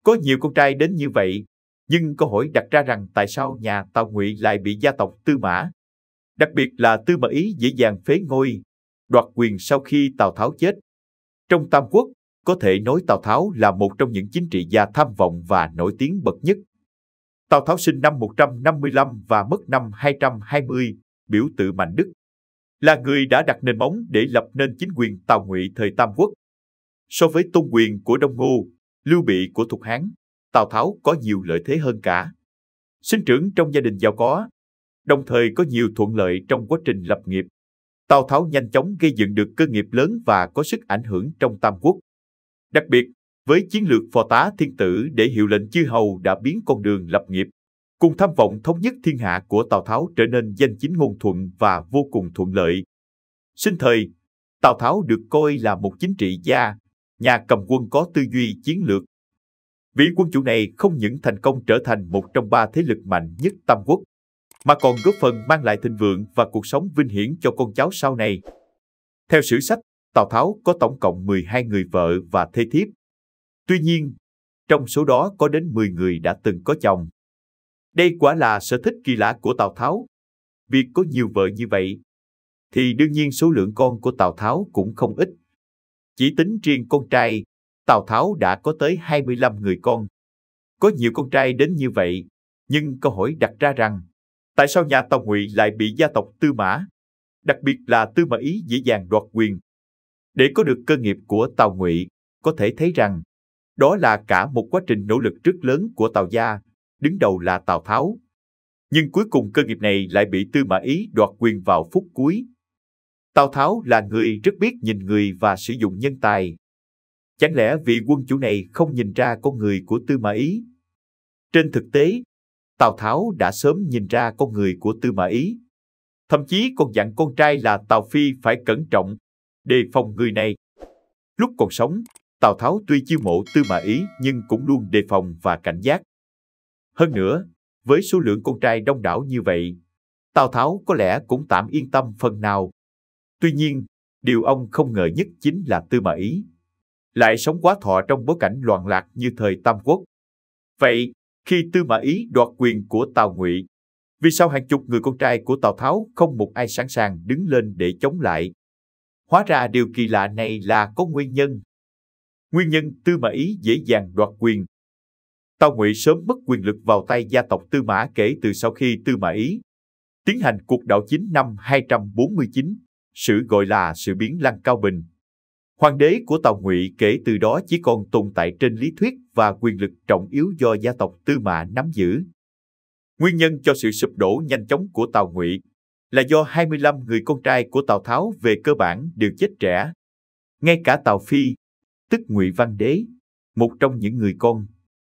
Có nhiều con trai đến như vậy, nhưng câu hỏi đặt ra rằng tại sao nhà Tào Ngụy lại bị gia tộc Tư Mã, đặc biệt là Tư Mã Ý dễ dàng phế ngôi, đoạt quyền sau khi Tào Tháo chết. Trong Tam Quốc, có thể nói Tào Tháo là một trong những chính trị gia tham vọng và nổi tiếng bậc nhất. Tào Tháo sinh năm 155 và mất năm 220, biểu tự Mạnh Đức, là người đã đặt nền móng để lập nên chính quyền Tào Ngụy thời Tam Quốc. So với Tôn Quyền của Đông Ngô, Lưu Bị của Thục Hán, Tào Tháo có nhiều lợi thế hơn cả. Sinh trưởng trong gia đình giàu có, đồng thời có nhiều thuận lợi trong quá trình lập nghiệp. Tào Tháo nhanh chóng gây dựng được cơ nghiệp lớn và có sức ảnh hưởng trong Tam Quốc. Đặc biệt, với chiến lược phò tá thiên tử để hiệu lệnh chư hầu đã biến con đường lập nghiệp, cùng tham vọng thống nhất thiên hạ của Tào Tháo trở nên danh chính ngôn thuận và vô cùng thuận lợi. Sinh thời, Tào Tháo được coi là một chính trị gia, nhà cầm quân có tư duy chiến lược. Vị quân chủ này không những thành công trở thành một trong ba thế lực mạnh nhất Tam Quốc, mà còn góp phần mang lại thịnh vượng và cuộc sống vinh hiển cho con cháu sau này. Theo sử sách, Tào Tháo có tổng cộng 12 người vợ và thê thiếp. Tuy nhiên, trong số đó có đến 10 người đã từng có chồng. Đây quả là sở thích kỳ lạ của Tào Tháo. Việc có nhiều vợ như vậy, thì đương nhiên số lượng con của Tào Tháo cũng không ít. Chỉ tính riêng con trai, Tào Tháo đã có tới 25 người con. Có nhiều con trai đến như vậy, nhưng câu hỏi đặt ra rằng, tại sao nhà Tào Ngụy lại bị gia tộc Tư Mã, đặc biệt là Tư Mã Ý dễ dàng đoạt quyền? Để có được cơ nghiệp của Tào Ngụy, có thể thấy rằng, đó là cả một quá trình nỗ lực rất lớn của Tào gia, đứng đầu là Tào Tháo. Nhưng cuối cùng cơ nghiệp này lại bị Tư Mã Ý đoạt quyền vào phút cuối. Tào Tháo là người rất biết nhìn người và sử dụng nhân tài. Chẳng lẽ vị quân chủ này không nhìn ra con người của Tư Mã Ý? Trên thực tế, Tào Tháo đã sớm nhìn ra con người của Tư Mã Ý. Thậm chí còn dặn con trai là Tào Phi phải cẩn trọng, đề phòng người này. Lúc còn sống, Tào Tháo tuy chiêu mộ Tư Mã Ý nhưng cũng luôn đề phòng và cảnh giác. Hơn nữa, với số lượng con trai đông đảo như vậy, Tào Tháo có lẽ cũng tạm yên tâm phần nào. Tuy nhiên, điều ông không ngờ nhất chính là Tư Mã Ý lại sống quá thọ trong bối cảnh loạn lạc như thời Tam Quốc. Vậy, khi Tư Mã Ý đoạt quyền của Tào Ngụy, vì sao hàng chục người con trai của Tào Tháo không một ai sẵn sàng đứng lên để chống lại? Hóa ra điều kỳ lạ này là có nguyên nhân. Nguyên nhân Tư Mã Ý dễ dàng đoạt quyền. Tào Ngụy sớm mất quyền lực vào tay gia tộc Tư Mã kể từ sau khi Tư Mã Ý tiến hành cuộc đảo chính năm 249, sự gọi là sự biến Lăng Cao Bình. Hoàng đế của Tào Ngụy kể từ đó chỉ còn tồn tại trên lý thuyết và quyền lực trọng yếu do gia tộc Tư Mã nắm giữ. Nguyên nhân cho sự sụp đổ nhanh chóng của Tào Ngụy là do 25 người con trai của Tào Tháo về cơ bản đều chết trẻ. Ngay cả Tào Phi, tức Ngụy Văn Đế, một trong những người con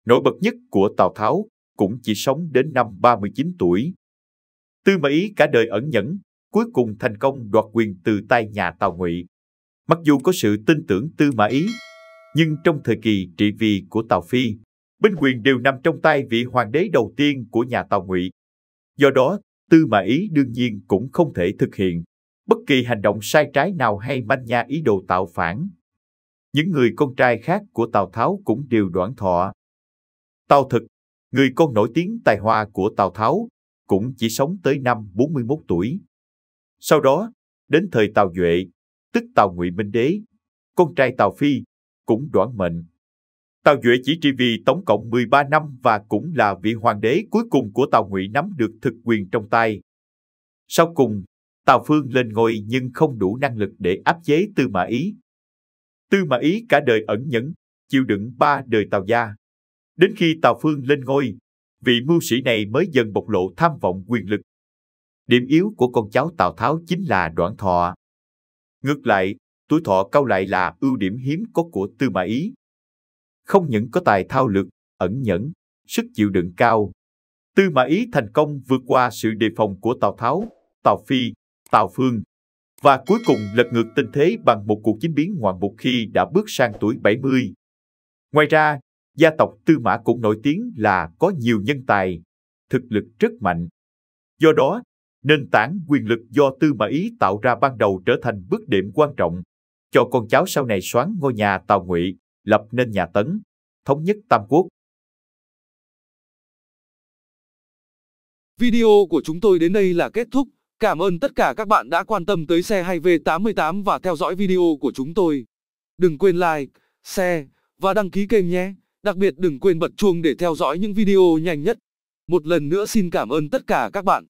nổi bật nhất của Tào Tháo, cũng chỉ sống đến năm 39 tuổi. Tư Mã Ý cả đời ẩn nhẫn, cuối cùng thành công đoạt quyền từ tay nhà Tào Ngụy. Mặc dù có sự tin tưởng Tư Mã Ý, nhưng trong thời kỳ trị vì của Tào Phi, binh quyền đều nằm trong tay vị hoàng đế đầu tiên của nhà Tào Ngụy. Do đó, Tư Mã Ý đương nhiên cũng không thể thực hiện bất kỳ hành động sai trái nào hay manh nha ý đồ tạo phản. Những người con trai khác của Tào Tháo cũng đều đoản thọ. Tào Thực, người con nổi tiếng tài hoa của Tào Tháo, cũng chỉ sống tới năm 41 tuổi. Sau đó, đến thời Tào Duệ, tức Tào Ngụy Minh Đế, con trai Tào Phi, cũng đoản mệnh. Tào Duệ chỉ trị vì tổng cộng 13 năm và cũng là vị hoàng đế cuối cùng của Tào Ngụy nắm được thực quyền trong tay. Sau cùng, Tào Phương lên ngôi nhưng không đủ năng lực để áp chế Tư Mã Ý. Tư Mã Ý cả đời ẩn nhẫn, chịu đựng 3 đời Tào gia. Đến khi Tào Phương lên ngôi, vị mưu sĩ này mới dần bộc lộ tham vọng quyền lực. Điểm yếu của con cháu Tào Tháo chính là đoản thọ. Ngược lại, tuổi thọ cao lại là ưu điểm hiếm có của Tư Mã Ý. Không những có tài thao lược, ẩn nhẫn, sức chịu đựng cao, Tư Mã Ý thành công vượt qua sự đề phòng của Tào Tháo, Tào Phi, Tào Phương, và cuối cùng lật ngược tình thế bằng một cuộc chính biến ngoạn mục khi đã bước sang tuổi 70. Ngoài ra, gia tộc Tư Mã cũng nổi tiếng là có nhiều nhân tài, thực lực rất mạnh. Do đó, nền tảng quyền lực do Tư Mã Ý tạo ra ban đầu trở thành bước đệm quan trọng cho con cháu sau này soán ngôi nhà Tào Ngụy, lập nên nhà Tấn, thống nhất Tam Quốc. Video của chúng tôi đến đây là kết thúc. Cảm ơn tất cả các bạn đã quan tâm tới xe hay V88 và theo dõi video của chúng tôi. Đừng quên like, share và đăng ký kênh nhé. Đặc biệt đừng quên bật chuông để theo dõi những video nhanh nhất. Một lần nữa xin cảm ơn tất cả các bạn.